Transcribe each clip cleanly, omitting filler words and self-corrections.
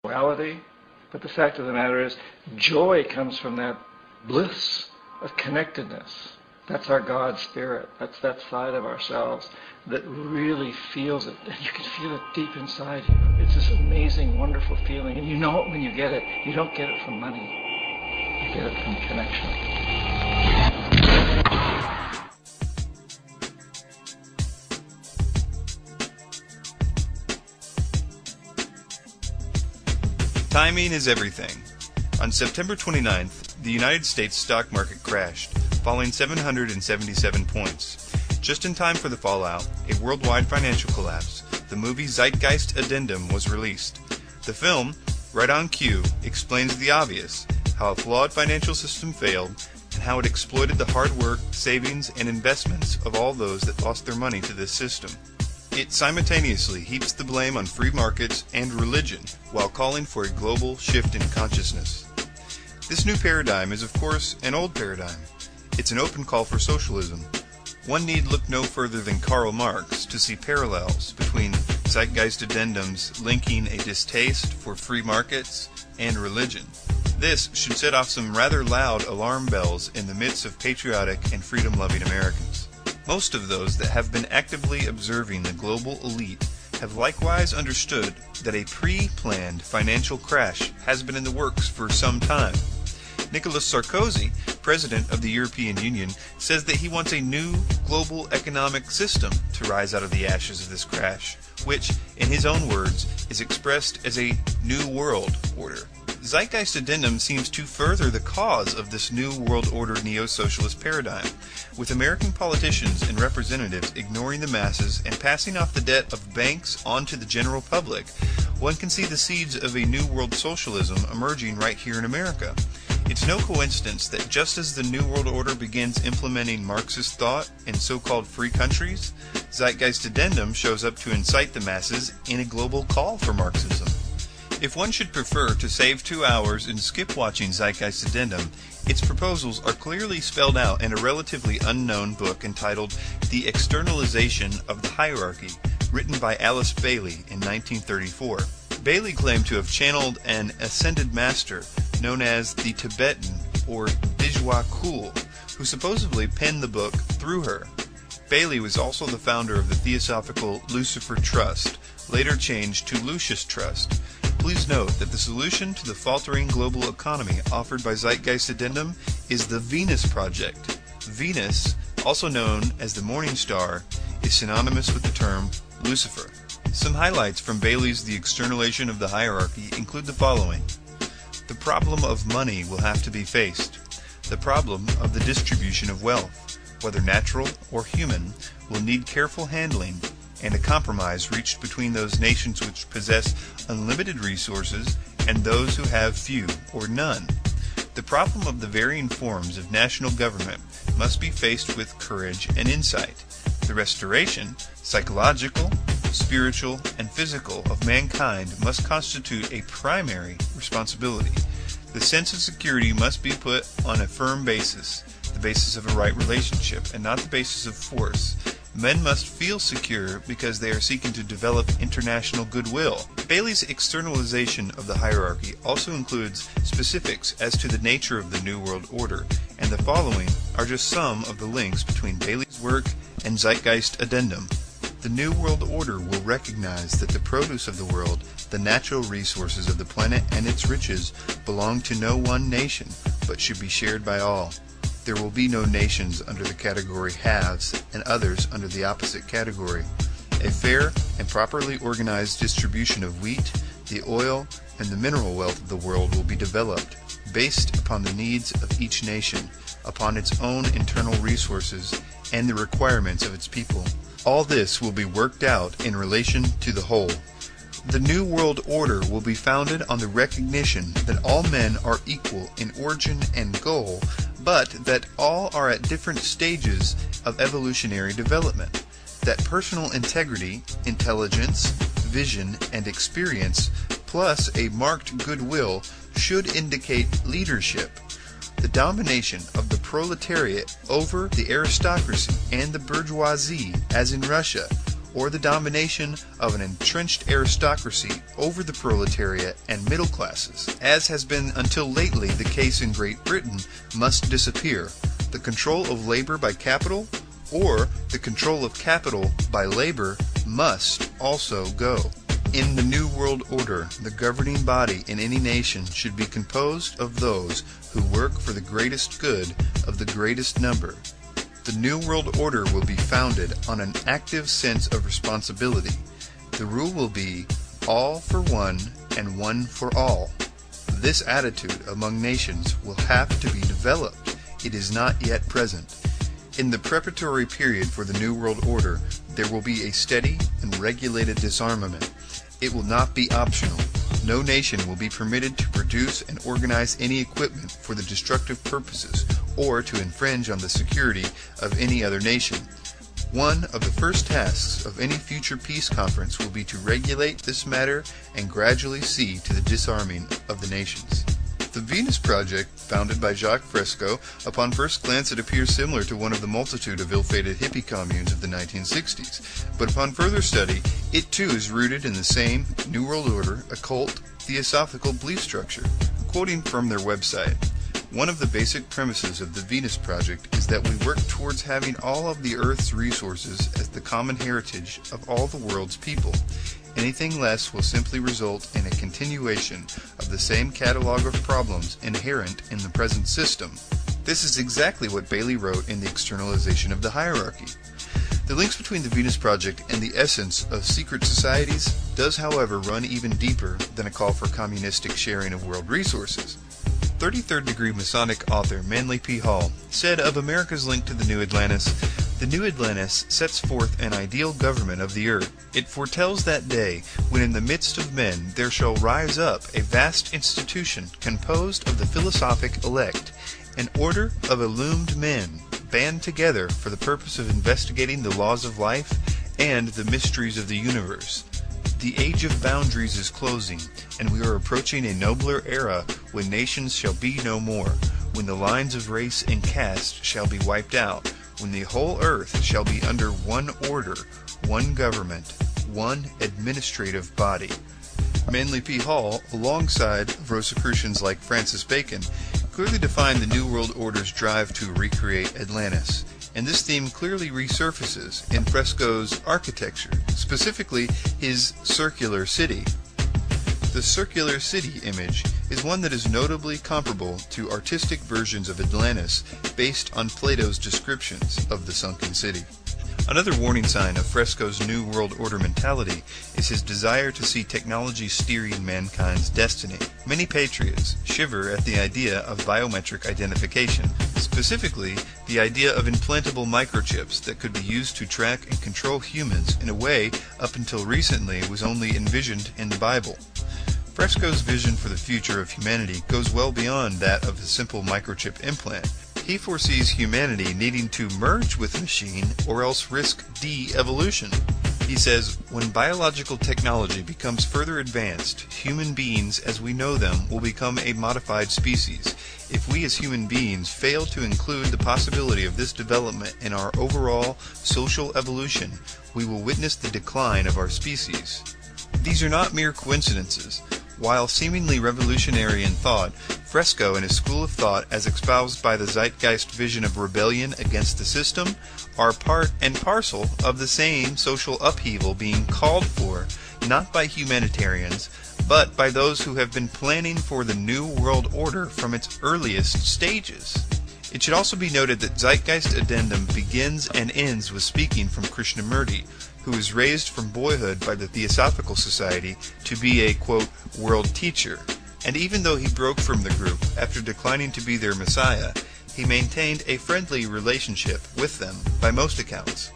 Reality, but the fact of the matter is, joy comes from that bliss of connectedness. That's our God spirit. That's that side of ourselves that really feels it. And you can feel it deep inside you. It's this amazing, wonderful feeling. And you know it when you get it. You don't get it from money. You get it from connection. Timing is everything. On September 29th, the United States stock market crashed, falling 777 points. Just in time for the fallout, a worldwide financial collapse, the movie ZEITGEIST Addendum was released. The film, right on cue, explains the obvious, how a flawed financial system failed, and how it exploited the hard work, savings, and investments of all those that lost their money to this system. It simultaneously heaps the blame on free markets and religion while calling for a global shift in consciousness. This new paradigm is, of course, an old paradigm. It's an open call for socialism. One need look no further than Karl Marx to see parallels between Zeitgeist Addendums linking a distaste for free markets and religion. This should set off some rather loud alarm bells in the midst of patriotic and freedom-loving Americans. Most of those that have been actively observing the global elite have likewise understood that a pre-planned financial crash has been in the works for some time. Nicolas Sarkozy, president of the European Union, says that he wants a new global economic system to rise out of the ashes of this crash, which, in his own words, is expressed as a new world order. Zeitgeist Addendum seems to further the cause of this new world order neo-socialist paradigm, with American politicians and representatives ignoring the masses and passing off the debt of banks onto the general public. One can see the seeds of a new world socialism emerging right here in America. It's no coincidence that just as the New World Order begins implementing Marxist thought in so-called free countries, Zeitgeist Addendum shows up to incite the masses in a global call for Marxism. If one should prefer to save 2 hours and skip watching Zeitgeist Addendum, its proposals are clearly spelled out in a relatively unknown book entitled The Externalization of the Hierarchy, written by Alice Bailey in 1934. Bailey claimed to have channeled an ascended master known as the Tibetan or Dijwa Kul, who supposedly penned the book through her. Bailey was also the founder of the Theosophical Lucifer Trust, later changed to Lucius Trust. Please note that the solution to the faltering global economy offered by Zeitgeist Addendum is the Venus Project. Venus, also known as the Morning Star, is synonymous with the term Lucifer. Some highlights from Bailey's The Externalization of the Hierarchy include the following. The problem of money will have to be faced. The problem of the distribution of wealth, whether natural or human, will need careful handling, and a compromise reached between those nations which possess unlimited resources and those who have few or none. The problem of the varying forms of national government must be faced with courage and insight. The restoration, psychological, spiritual, and physical of mankind must constitute a primary responsibility. The sense of security must be put on a firm basis, the basis of a right relationship, and not the basis of force. Men must feel secure because they are seeking to develop international goodwill. Bailey's externalization of the hierarchy also includes specifics as to the nature of the New World Order, and the following are just some of the links between Bailey's work and Zeitgeist Addendum. The New World Order will recognize that the produce of the world, the natural resources of the planet and its riches, belong to no one nation, but should be shared by all. There will be no nations under the category haves and others under the opposite category. A fair and properly organized distribution of wheat, the oil, and the mineral wealth of the world will be developed, based upon the needs of each nation, upon its own internal resources, and the requirements of its people. All this will be worked out in relation to the whole. The New World Order will be founded on the recognition that all men are equal in origin and goal, but that all are at different stages of evolutionary development, that personal integrity, intelligence, vision, and experience, plus a marked goodwill, should indicate leadership. The domination of the proletariat over the aristocracy and the bourgeoisie, as in Russia, or the domination of an entrenched aristocracy over the proletariat and middle classes, as has been until lately the case in Great Britain, must disappear. The control of labor by capital, or the control of capital by labor, must also go. In the New World Order, the governing body in any nation should be composed of those who work for the greatest good of the greatest number. The New World Order will be founded on an active sense of responsibility. The rule will be all for one and one for all. This attitude among nations will have to be developed. It is not yet present. In the preparatory period for the New World Order, there will be a steady and regulated disarmament. It will not be optional. No nation will be permitted to produce and organize any equipment for the destructive purposes or to infringe on the security of any other nation. One of the first tasks of any future peace conference will be to regulate this matter and gradually see to the disarming of the nations. The Venus Project, founded by Jacques Fresco, upon first glance it appears similar to one of the multitude of ill-fated hippie communes of the 1960s, but upon further study, it too is rooted in the same New World Order, occult, theosophical belief structure. Quoting from their website, one of the basic premises of the Venus Project is that we work towards having all of the Earth's resources as the common heritage of all the world's people. Anything less will simply result in a continuation of the same catalog of problems inherent in the present system. This is exactly what Bailey wrote in The Externalization of the Hierarchy. The links between the Venus Project and the essence of secret societies does, however, run even deeper than a call for communistic sharing of world resources. 33rd degree Masonic author Manly P. Hall said of America's link to the New Atlantis, "The New Atlantis sets forth an ideal government of the earth. It foretells that day when in the midst of men there shall rise up a vast institution composed of the philosophic elect, an order of illumined men, band together for the purpose of investigating the laws of life and the mysteries of the universe. The age of boundaries is closing, and we are approaching a nobler era when nations shall be no more, when the lines of race and caste shall be wiped out, when the whole earth shall be under one order, one government, one administrative body." Manly P. Hall, alongside Rosicrucians like Francis Bacon, clearly defined the New World Order's drive to recreate Atlantis, and this theme clearly resurfaces in Fresco's architecture, specifically his circular city. The circular city image is one that is notably comparable to artistic versions of Atlantis based on Plato's descriptions of the sunken city. Another warning sign of Fresco's New World Order mentality is his desire to see technology steering mankind's destiny. Many patriots shiver at the idea of biometric identification, specifically the idea of implantable microchips that could be used to track and control humans in a way up until recently was only envisioned in the Bible. Fresco's vision for the future of humanity goes well beyond that of a simple microchip implant. He foresees humanity needing to merge with machine or else risk de-evolution. He says, when biological technology becomes further advanced, human beings as we know them will become a modified species. If we as human beings fail to include the possibility of this development in our overall social evolution, we will witness the decline of our species. These are not mere coincidences. While seemingly revolutionary in thought, Fresco and his school of thought as espoused by the Zeitgeist vision of rebellion against the system are part and parcel of the same social upheaval being called for not by humanitarians, but by those who have been planning for the New World Order from its earliest stages. It should also be noted that Zeitgeist Addendum begins and ends with speaking from Krishnamurti, who was raised from boyhood by the Theosophical Society to be a, quote, world teacher, and even though he broke from the group after declining to be their messiah, he maintained a friendly relationship with them by most accounts.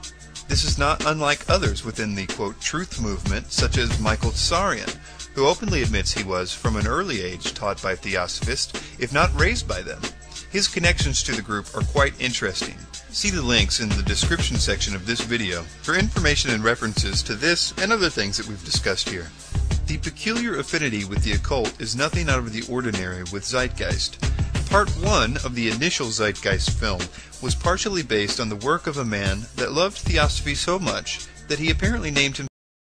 This is not unlike others within the, quote, truth movement, such as Michael Tsarian, who openly admits he was, from an early age, taught by Theosophists, if not raised by them. His connections to the group are quite interesting. See the links in the description section of this video for information and references to this and other things that we've discussed here. The peculiar affinity with the occult is nothing out of the ordinary with Zeitgeist. Part 1 of the initial Zeitgeist film was partially based on the work of a man that loved Theosophy so much that he apparently named himself